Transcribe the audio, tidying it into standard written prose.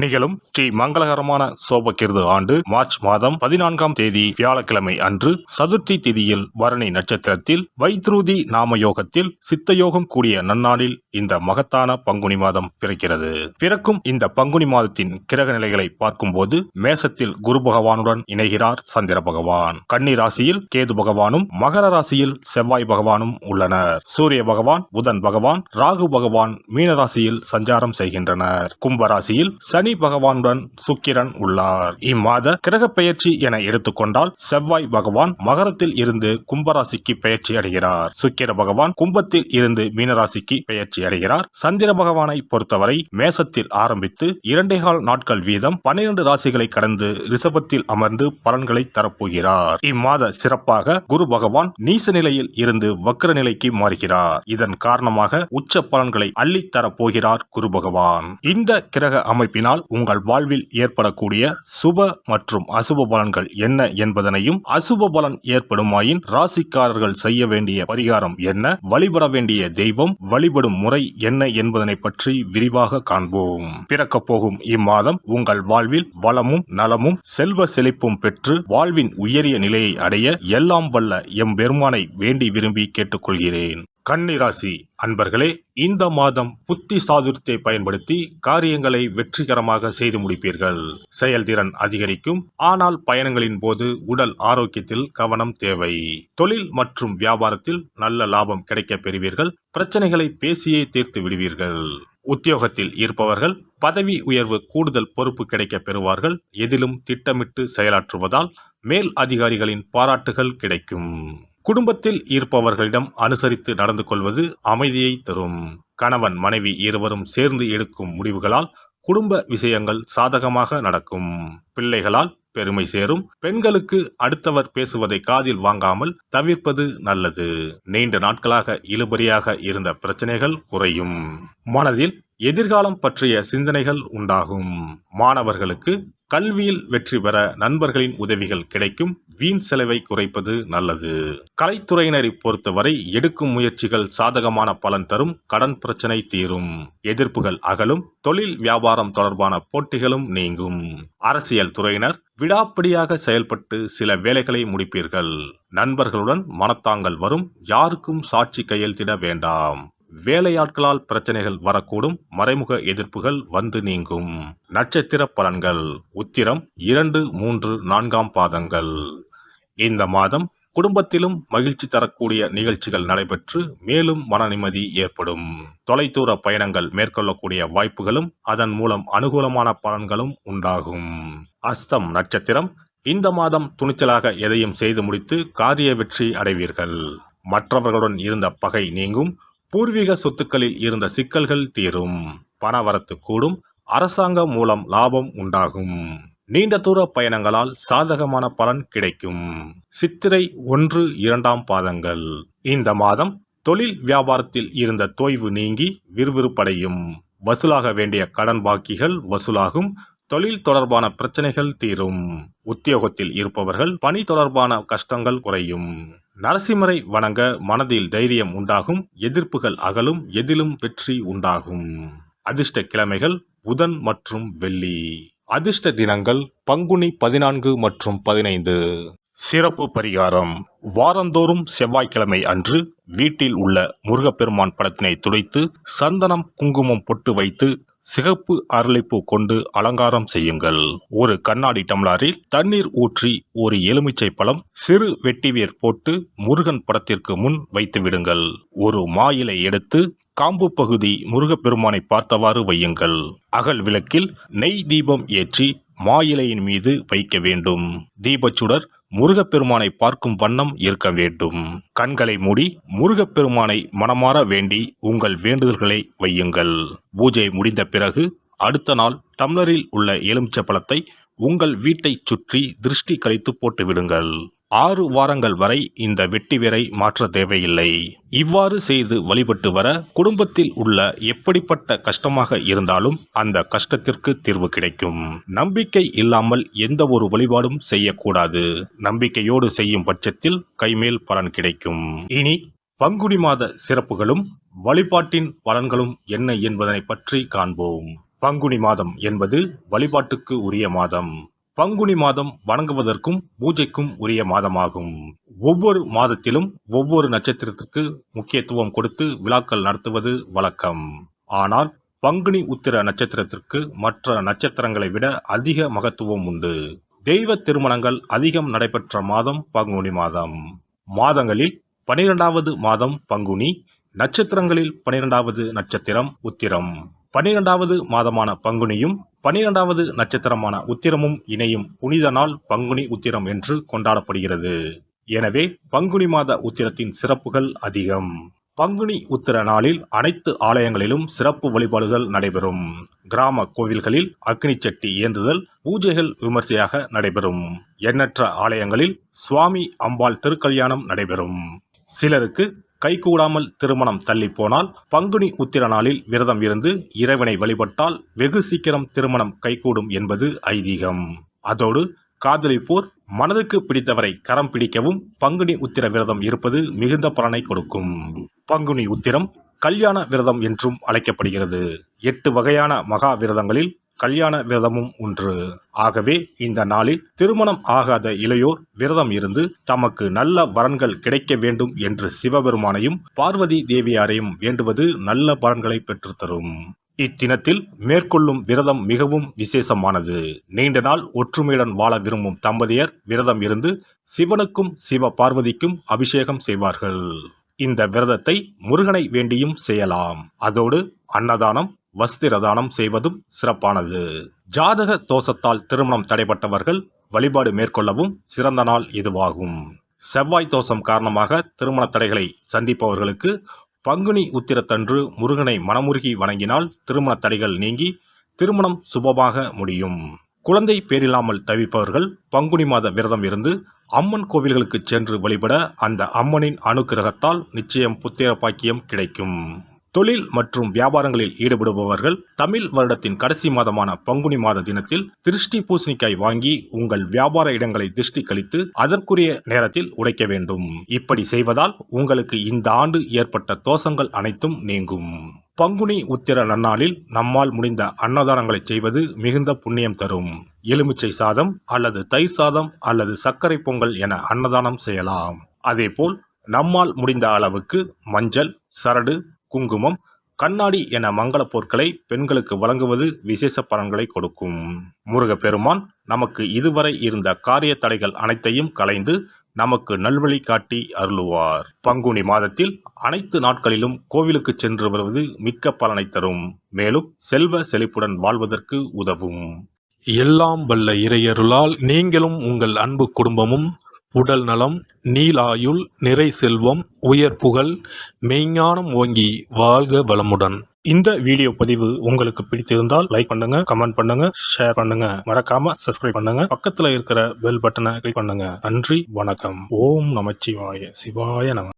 நிகழும் ஸ்ரீ மங்களகரமான சோபகிருது ஆண்டு மார்ச் மாதம் 14ஆம் தேதி வியாழக்கிழமை அன்று சதுர்த்தி திதியில் பரணி நட்சத்திரத்தில் வைத்ருதி நாமயோகத்தில் சித்தயோகம் கூடிய நன்னாளில் இந்த மகத்தான பங்குனி மாதம் பிறக்கிறது. பிறக்கும் இந்த பங்குனி மாதத்தின் கிரக நிலைகளை பார்க்கும்போது மேசத்தில் குரு பகவானுடன் இணைகிறார் சந்திர பகவான். கன்னி ராசியில் கேது பகவானும் மகர ராசியில் செவ்வாய் பகவானும் உள்ளனர். சூரிய பகவான், புதன் பகவான், ராகு பகவான் மீன ராசியில் சஞ்சாரம் செய்கின்றனர். கும்பராசியில் சனி பகவானுடன் சுக்கிரன் உள்ளார். இம்மாத கிரக பெயர்ச்சி என எடுத்துக்கொண்டால் செவ்வாய் பகவான் மகரத்தில் இருந்து கும்பராசிக்கு பெயர்ச்சி அடைகிறார். சுக்கிர பகவான் கும்பத்தில் இருந்து மீனராசிக்கு பெயர்ச்சி அடைகிறார். சந்திர பகவானை பொறுத்தவரை மேசத்தில் ஆரம்பித்து 2.25 நாட்கள் வீதம் 12 ராசிகளை கடந்து ரிஷபத்தில் அமர்ந்து பலன்களை தரப்போகிறார். இம்மாத சிறப்பாக குரு பகவான் நீச நிலையில் இருந்து வக்ர நிலைக்கு மாறுகிறார். இதன் காரணமாக உச்ச பலன்களை அள்ளித் தரப்போகிறார் குரு பகவான். இந்த கிரக அமைப்பினால் உங்கள் வாழ்வில் ஏற்படக்கூடிய சுப மற்றும் அசுப பலன்கள் என்ன என்பதனையும், அசுப பலன் ஏற்படுமாயின் ராசிக்காரர்கள் செய்ய வேண்டிய பரிகாரம் என்ன, வழிபட வேண்டிய தெய்வம், வழிபடும் முறை என்ன என்பதனை பற்றி விரிவாக காண்போம். பிறக்க போகும் இம்மாதம் உங்கள் வாழ்வில் வளமும் நலமும் செல்வ செழிப்பும் பெற்று வாழ்வின் உயரிய நிலையை அடைய எல்லாம் வல்ல எம்பெருமானை வேண்டி விரும்பி கேட்டுக்கொள்கிறேன். கன்னிராசி அன்பர்களே, இந்த மாதம் புத்தி சாதுரியத்தை பயன்படுத்தி காரியங்களை வெற்றிகரமாக செய்து முடிப்பீர்கள். செயல்திறன் அதிகரிக்கும். ஆனால் பயணங்களின் போது உடல் ஆரோக்கியத்தில் கவனம் தேவை. தொழில் மற்றும் வியாபாரத்தில் நல்ல லாபம் கிடைக்க பெறுவீர்கள். பிரச்சனைகளை பேசியே தீர்த்து விடுவீர்கள். உத்தியோகத்தில் இருப்பவர்கள் பதவி உயர்வு, கூடுதல் பொறுப்பு கிடைக்க பெறுவார்கள். எதிலும் திட்டமிட்டு செயலாற்றுவதால் மேல் அதிகாரிகளின் பாராட்டுகள் கிடைக்கும். குடும்பத்தில் இருப்பவர்களிடம் அனுசரித்து நடந்து கொள்வது அமைதியை தரும். கணவன் மனைவி இருவரும் சேர்ந்து எடுக்கும் முடிவுகளால் குடும்ப விஷயங்கள் சாதகமாக நடக்கும். பிள்ளைகளால் பெருமை சேரும். பெண்களுக்கு அடுத்தவர் பேசுவதை காதில் வாங்காமல் தவிர்ப்பது நல்லது. நீண்ட நாட்களாக இழுபறியாக இருந்த பிரச்சனைகள் குறையும். மனதில் எதிர்காலம் பற்றிய சிந்தனைகள் உண்டாகும். மாணவர்களுக்கு கல்வியில் வெற்றி பெற நண்பர்களின் உதவிகள் கிடைக்கும். வீண் செலவை குறைப்பது நல்லது. கலைத்துறையினரை பொறுத்தவரை எடுக்கும் முயற்சிகள் சாதகமான பலன் தரும். கடன் பிரச்சனை தீரும். எதிர்ப்புகள் அகலும். தொழில் வியாபாரம் தொடர்பான போட்டிகளும் நீங்கும். அரசியல் துறையினர் விடாப்பிடியாக செயல்பட்டு சில வேலைகளை முடிப்பீர்கள். நண்பர்களுடன் மனத்தாங்கல் வரும். யாருக்கும் சாட்சி கையெழுத்திட வேண்டாம். வேலையாட்களால் பிரச்சனைகள் வரக்கூடும். மறைமுக எதிர்ப்புகள் வந்து நீங்கும். நட்சத்திர பலன்கள். உத்திரம் 2, 3, 4ஆம் பாதங்கள். இந்த மாதம் குடும்பத்திலும் மகிழ்ச்சி தரக்கூடிய நிகழ்ச்சிகள் நடைபெற்று மேலும் மன நிம்மதி ஏற்படும். தொலைதூர பயணங்கள் மேற்கொள்ளக்கூடிய வாய்ப்புகளும் அதன் மூலம் அனுகூலமான பலன்களும் உண்டாகும். அஸ்தம் நட்சத்திரம். இந்த மாதம் துணிச்சலாக எதையும் செய்து முடித்து காரிய வெற்றி அடைவீர்கள். மற்றவர்களுடன் இருந்த பகை நீங்கும். பூர்வீக சொத்துக்களில் இருந்த சிக்கல்கள் தீரும். பணவரத்து கூடும். அரசாங்கம் மூலம் லாபம் உண்டாகும். நீண்ட தூர பயணங்களால் சாதகமான பலன் கிடைக்கும். சித்திரை 1, 2ஆம் பாதங்கள். இந்த மாதம் தொழில் வியாபாரத்தில் இருந்த தொய்வு நீங்கி விறுவிறுப்படையும். வசூலாக வேண்டிய கடன் பாக்கிகள் வசூலாகும். தொழில் தொடர்பான பிரச்சனைகள் தீரும். உத்தியோகத்தில் இருப்பவர்கள் பணி தொடர்பான கஷ்டங்கள் குறையும். நரசிம்மரை வணங்க மனதில் தைரியம் உண்டாகும். எதிர்ப்புகள் அகலும். எதிலும் வெற்றி உண்டாகும். அதிர்ஷ்ட கிழமைகள் புதன் மற்றும் வெள்ளி. அதிர்ஷ்ட தினங்கள் பங்குனி 14 மற்றும் 15. சிறப்பு பரிகாரம். வாரந்தோறும் செவ்வாய்க்கிழமை அன்று வீட்டில் உள்ள முருகப்பெருமான் படத்தினை துடைத்து சந்தனம் குங்குமம் பொட்டு வைத்து சிகப்பு அரளிப்பூ கொண்டு அலங்காரம் செய்யுங்கள். ஒரு கண்ணாடி டம்ளரில் தண்ணீர் ஊற்றி ஒரு எலுமிச்சை பழம், சிறு வெட்டிவேர் போட்டு முருகன் படத்திற்கு முன் வைத்து விடுங்கள். ஒரு மா இலை எடுத்து காம்பு பகுதி முருகப்பெருமானை பார்த்தவாறு வையுங்கள். அகல் விளக்கில் நெய் தீபம் ஏற்றி மா இலையின் மீது வைக்க வேண்டும். தீபச்சுடர் முருகப்பெருமானை பார்க்கும் வண்ணம் இருக்க வேண்டும். கண்களை மூடி முருகப்பெருமானை மனமாற வேண்டி உங்கள் வேண்டுதல்களை வையுங்கள். பூஜை முடிந்த பிறகு அடுத்த நாள் டம்ளரில் உள்ள எலுமிச்சை பழத்தை உங்கள் வீட்டை சுற்றி திருஷ்டி கழித்து போட்டு விடுங்கள். 6 வாரங்கள் வரை இந்த வெட்டிவேரை மாற்ற தேவையில்லை. இவ்வாறு செய்து வழிபட்டு வர குடும்பத்தில் உள்ள எப்படிப்பட்ட கஷ்டமாக இருந்தாலும் அந்த கஷ்டத்திற்கு தீர்வு கிடைக்கும். நம்பிக்கை இல்லாமல் எந்த ஒரு வழிபாடும் செய்யக்கூடாது. நம்பிக்கையோடு செய்யும் பட்சத்தில் கைமேல் பலன் கிடைக்கும். இனி பங்குனி மாத சிறப்புகளும் வழிபாட்டின் பலன்களும் என்ன என்பதனை பற்றி காண்போம். பங்குனி மாதம் என்பது வழிபாட்டுக்கு உரிய மாதம். பங்குனி மாதம் வணங்குவதற்கும் பூஜைக்கும் உரிய மாதமாகும். ஒவ்வொரு மாதத்திலும் ஒவ்வொரு நட்சத்திரத்திற்கு முக்கியத்துவம் கொடுத்து விழாக்கள் நடத்துவது வழக்கம். ஆனால் பங்குனி உத்திர நட்சத்திரத்திற்கு மற்ற நட்சத்திரங்களை விட அதிக மகத்துவம் உண்டு. தெய்வ திருமணங்கள் அதிகம் நடைபெற்ற மாதம் பங்குனி மாதம். மாதங்களில் 12வது மாதம் பங்குனி, நட்சத்திரங்களில் 12வது நட்சத்திரம் உத்திரம். 12வது மாதமான பங்குனியும் 12வது நட்சத்திரமான உத்திரமும் இணையும் புனித நாள் பங்குனி உத்திரம் என்று கொண்டாடப்படுகிறது. எனவே பங்குனி மாத உத்திரத்தின் சிறப்புகள் அதிகம். பங்குனி உத்திர நாளில் அனைத்து ஆலயங்களிலும் சிறப்பு வழிபாடுகள் நடைபெறும். கிராம கோவில்களில் அக்னி சட்டி ஏந்துதல், பூஜைகள் விமர்சையாக நடைபெறும். எண்ணற்ற ஆலயங்களில் சுவாமி அம்பாள் திருக்கல்யாணம் நடைபெறும். சிலருக்கு கைகூடாமல் திருமணம் தள்ளி போனால் பங்குனி உத்திர நாளில் விரதம் இருந்து இறைவனை வழிபட்டால் வெகு சீக்கிரம் திருமணம் கைகூடும் என்பது ஐதீகம். அதோடு காதலிப்போர் மனதுக்கு பிடித்தவரை கரம் பிடிக்கவும் பங்குனி உத்திர விரதம் இருப்பது மிகுந்த பலனை கொடுக்கும். பங்குனி உத்திரம் கல்யாண விரதம் என்றும் அழைக்கப்படுகிறது. 8 வகையான மகா விரதங்களில் கல்யாண விரதமும் ஒன்று. ஆகவே இந்த நாளில் திருமணம் ஆகாத இளையோர் விரதம் இருந்து தமக்கு நல்ல வரன்கள் கிடைக்க வேண்டும் என்று சிவபெருமானையும் பார்வதி தேவியாரையும் வேண்டுவது நல்ல பலன்களை பெற்றுத்தரும். இத்தினத்தில் மேற்கொள்ளும் விரதம் மிகவும் விசேஷமானது. நீண்ட நாள் ஒற்றுமையுடன் வாழ விரும்பும் தம்பதியர் விரதம் இருந்து சிவனுக்கும் சிவ பார்வதிக்கும் அபிஷேகம் செய்வார்கள். இந்த விரதத்தை முருகனை வேண்டியும் செய்யலாம். அதோடு அன்னதானம், வஸ்திரதானம் செய்வதும் சிறப்பானது. ஜாதக தோஷத்தால் திருமணம் தடைப்பட்டவர்கள் வழிபாடு மேற்கொள்ளவும் சிறந்த நாள் இதுவாகும். செவ்வாய் தோஷம் காரணமாக திருமண தடைகளை சந்திப்பவர்களுக்கு பங்குனி உத்திரத்தன்று முருகனை மனமுருகி வணங்கினால் திருமண தடைகள் நீங்கி திருமணம் சுபமாக முடியும். குழந்தை பேரில்லாமல் தவிப்பவர்கள் பங்குனி மாத விரதம் இருந்து அம்மன் கோவில்களுக்கு சென்று வழிபட அந்த அம்மனின் அனுக்கிரகத்தால் நிச்சயம் புத்திர பாக்கியம் கிடைக்கும். தொழில் மற்றும் வியாபாரங்களில் ஈடுபடுபவர்கள் தமிழ் வருடத்தின் கடைசி மாதமான பங்குனி மாத தினத்தில் திருஷ்டி பூசணிக்காய் வாங்கி உங்கள் வியாபார இடங்களை திருஷ்டி கழித்து அதற்குரிய நேரத்தில் உடைக்க வேண்டும். இப்படி செய்வதால் உங்களுக்கு இந்த ஆண்டு ஏற்பட்ட தோஷங்கள் அனைத்தும் நீங்கும். பங்குனி உத்திர நன்னாளில் நம்மால் முடிந்த அன்னதானங்களை செய்வது மிகுந்த புண்ணியம் தரும். எலுமிச்சை சாதம் அல்லது தயிர் சாதம் அல்லது சர்க்கரை பொங்கல் என அன்னதானம் செய்யலாம். அதேபோல் நம்மால் முடிந்த அளவுக்கு மஞ்சள், சரடு, குங்குமம், கண்ணாடி என மங்கள பொருட்களை பெண்களுக்கு வழங்குவது விசேஷ பலன்களை கொடுக்கும். முருகப்பெருமான் நமக்கு இதுவரை இருந்த காரிய தடைகள் அனைத்தையும் களைந்து நமக்கு நல்வழி காட்டி அருளுவார். பங்குனி மாதத்தில் அனைத்து நாட்களிலும் கோவிலுக்கு சென்று வருவது மிக்க பலனை தரும். மேலும் செல்வ செழிப்புடன் வாழ்வதற்கு உதவும். எல்லாம் வல்ல இறையருளால் நீங்களும் உங்கள் அன்பு குடும்பமும் உடல் நலம், நீலாயுள், நிறை செல்வம், உயர் புகழ், மெய்ஞானம் ஓங்கி வாழ்க வளமுடன். இந்த வீடியோ பதிவு உங்களுக்கு பிடித்திருந்தால் லைக் பண்ணுங்க, கமெண்ட் பண்ணுங்க, ஷேர் பண்ணுங்க, மறக்காம சப்ஸ்கிரைப் பண்ணுங்க, பக்கத்துல இருக்கிற பெல் பட்டனை கிளிக் பண்ணுங்க. நன்றி, வணக்கம். ஓம் நமச்சிவாய. சிவாய நம.